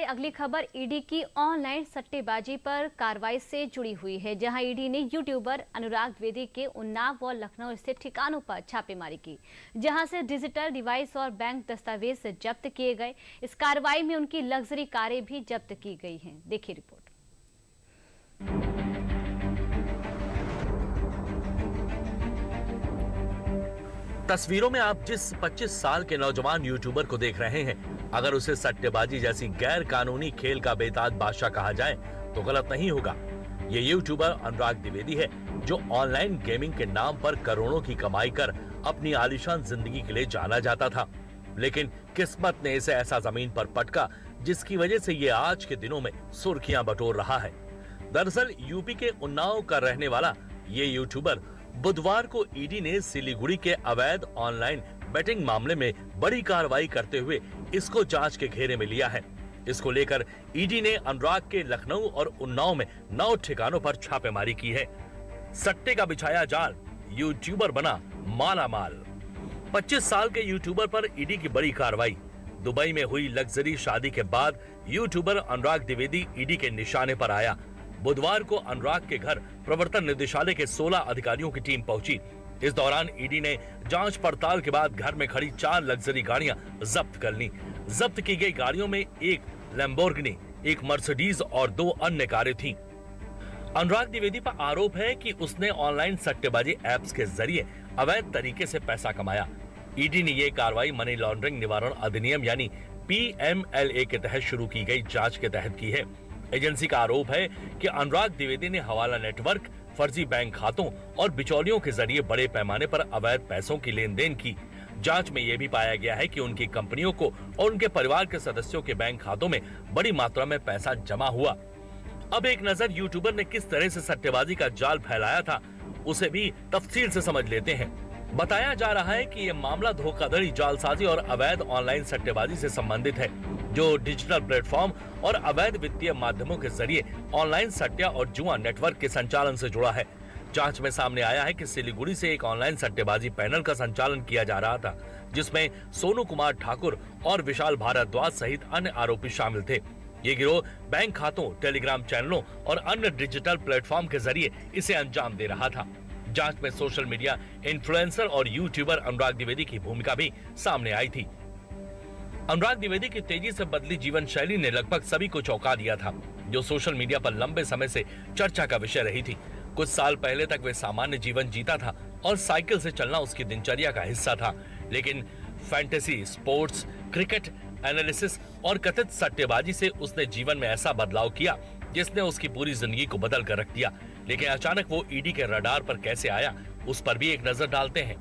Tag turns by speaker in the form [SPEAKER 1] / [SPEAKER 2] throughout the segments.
[SPEAKER 1] अगली खबर ईडी की ऑनलाइन सट्टेबाजी पर कार्रवाई से जुड़ी हुई है, जहां ईडी ने यूट्यूबर अनुराग द्विवेदी के उन्नाव और लखनऊ स्थित ठिकानों पर छापेमारी की, जहां से डिजिटल डिवाइस और बैंक दस्तावेज जब्त किए गए। इस कार्रवाई में उनकी लग्जरी कारें भी जब्त की गई हैं। देखिए रिपोर्ट।
[SPEAKER 2] तस्वीरों में आप जिस 25 साल के नौजवान यूट्यूबर को देख रहे हैं, अगर उसे सट्टेबाजी जैसी गैर कानूनी खेल का बेताज बादशाह कहा जाए तो गलत नहीं होगा। ये यूट्यूबर अनुराग द्विवेदी है, जो ऑनलाइन गेमिंग के नाम पर करोड़ों की कमाई कर अपनी आलीशान जिंदगी के लिए जाना जाता था। लेकिन किस्मत ने इसे ऐसा जमीन पर पटका, जिसकी वजह से ये आज के दिनों में सुर्खियां बटोर रहा है। दरअसल यूपी के उन्नाव का रहने वाला ये यूट्यूबर बुधवार को ईडी ने सिलीगुड़ी के अवैध ऑनलाइन बेटिंग मामले में बड़ी कार्रवाई करते हुए इसको जांच के घेरे में लिया है। इसको लेकर ईडी ने अनुराग के लखनऊ और उन्नाव में 9 ठिकानों पर छापेमारी की है। सट्टे का बिछाया जाल, यूट्यूबर बना माला माल। 25 साल के यूट्यूबर पर ईडी की बड़ी कार्रवाई। दुबई में हुई लग्जरी शादी के बाद यूट्यूबर अनुराग द्विवेदी ईडी के निशाने पर आया। बुधवार को अनुराग के घर प्रवर्तन निदेशालय के 16 अधिकारियों की टीम पहुंची। इस दौरान ईडी ने जांच पड़ताल के बाद घर में खड़ी 4 लग्जरी गाड़ियां जब्त कर ली। जब्त की गई गाड़ियों में एक लैम्बोर्गिनी, एक मर्सिडीज और 2 अन्य कारें थीं। अनुराग द्विवेदी पर आरोप है कि उसने ऑनलाइन सट्टेबाजी ऐप्स के जरिए अवैध तरीके से पैसा कमाया। ईडी ने ये कार्रवाई मनी लॉन्ड्रिंग निवारण अधिनियम यानी PMLA के तहत शुरू की गई जांच के तहत की है। एजेंसी का आरोप है कि अनुराग द्विवेदी ने हवाला नेटवर्क, फर्जी बैंक खातों और बिचौलियों के जरिए बड़े पैमाने पर अवैध पैसों की लेन देन की। जांच में यह भी पाया गया है कि उनकी कंपनियों को और उनके परिवार के सदस्यों के बैंक खातों में बड़ी मात्रा में पैसा जमा हुआ। अब एक नजर यूट्यूबर ने किस तरह से सट्टेबाजी का जाल फैलाया था, उसे भी तफसील से समझ लेते हैं। बताया जा रहा है कि यह मामला धोखाधड़ी, जालसाजी और अवैध ऑनलाइन सट्टेबाजी से संबंधित है, जो डिजिटल प्लेटफॉर्म और अवैध वित्तीय माध्यमों के जरिए ऑनलाइन सट्टा और जुआ नेटवर्क के संचालन से जुड़ा है। जांच में सामने आया है कि सिलीगुड़ी से एक ऑनलाइन सट्टेबाजी पैनल का संचालन किया जा रहा था, जिसमें सोनू कुमार ठाकुर और विशाल भारद्वाज सहित अन्य आरोपी शामिल थे। ये गिरोह बैंक खातों, टेलीग्राम चैनलों और अन्य डिजिटल प्लेटफॉर्म के जरिए इसे अंजाम दे रहा था। जांच में सोशल मीडिया इन्फ्लुएंसर और यूट्यूबर अनुराग द्विवेदी की भूमिका भी सामने आई थी। अनुराग द्विवेदी की तेजी से बदली जीवन शैली ने लगभग सभी को चौंका दिया था, जो सोशल मीडिया पर लंबे समय से चर्चा का विषय रही थी। कुछ साल पहले तक वे सामान्य जीवन जीता था और साइकिल से चलना उसकी दिनचर्या का हिस्सा था। लेकिन फैंटेसी, स्पोर्ट्स, क्रिकेट, एनालिसिस और कथित सट्टेबाजी से उसने जीवन में ऐसा बदलाव किया जिसने उसकी पूरी जिंदगी को बदल कर रख दिया। लेकिन अचानक वो ईडी के रडार पर कैसे आया, उस पर भी एक नजर डालते हैं।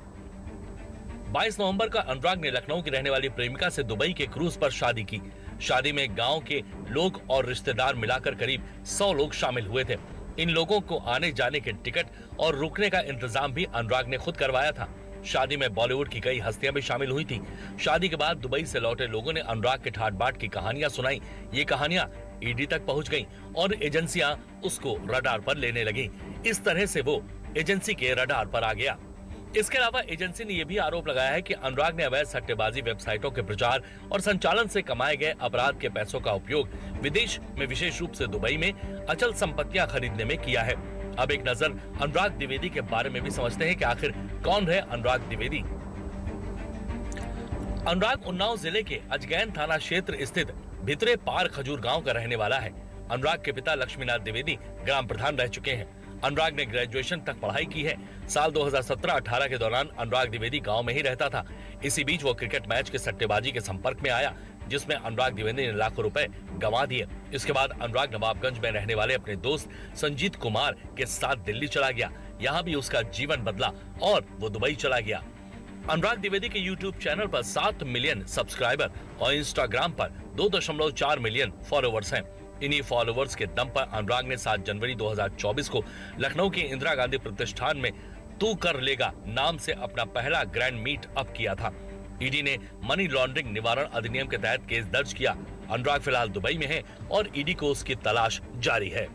[SPEAKER 2] 22 नवंबर का अनुराग ने लखनऊ की रहने वाली प्रेमिका से दुबई के क्रूज पर शादी की। शादी में गांव के लोग और रिश्तेदार मिलाकर करीब 100 लोग शामिल हुए थे। इन लोगों को आने जाने के टिकट और रुकने का इंतजाम भी अनुराग ने खुद करवाया था। शादी में बॉलीवुड की कई हस्तियां भी शामिल हुई थी। शादी के बाद दुबई से लौटे लोगों ने अनुराग के ठाट बाट की कहानियां सुनाई। ये कहानियां ईडी तक पहुंच गईं और एजेंसियां उसको रडार पर लेने लगी। इस तरह से वो एजेंसी के रडार पर आ गया। इसके अलावा एजेंसी ने यह भी आरोप लगाया है कि अनुराग ने अवैध सट्टेबाजी वेबसाइटों के प्रचार और संचालन से कमाए गए अपराध के पैसों का उपयोग विदेश में, विशेष रूप से दुबई में अचल संपत्तियां खरीदने में किया है। अब एक नजर अनुराग द्विवेदी के बारे में भी समझते हैं कि आखिर कौन है अनुराग द्विवेदी। अनुराग उन्नाव जिले के अजगैन थाना क्षेत्र स्थित भितरे पार खजूर गांव का रहने वाला है। अनुराग के पिता लक्ष्मीनाथ द्विवेदी ग्राम प्रधान रह चुके हैं। अनुराग ने ग्रेजुएशन तक पढ़ाई की है। साल 2017-18 के दौरान अनुराग द्विवेदी गांव में ही रहता था। इसी बीच वो क्रिकेट मैच के सट्टेबाजी के संपर्क में आया, जिसमें अनुराग द्विवेदी ने लाखों रुपए गंवा दिए। इसके बाद अनुराग नवाबगंज में रहने वाले अपने दोस्त संजीत कुमार के साथ दिल्ली चला गया। यहाँ भी उसका जीवन बदला और वो दुबई चला गया। अनुराग द्विवेदी के यूट्यूब चैनल पर 7 मिलियन सब्सक्राइबर और इंस्टाग्राम पर 2.4 मिलियन फॉलोवर्स हैं। इन्हीं फॉलोवर्स के दम पर अनुराग ने 7 जनवरी 2024 को लखनऊ के इंदिरा गांधी प्रतिष्ठान में तू कर लेगा नाम से अपना पहला ग्रैंड मीट अप किया था। ईडी ने मनी लॉन्ड्रिंग निवारण अधिनियम के तहत केस दर्ज किया। अनुराग फिलहाल दुबई में है और ईडी को उसकी तलाश जारी है।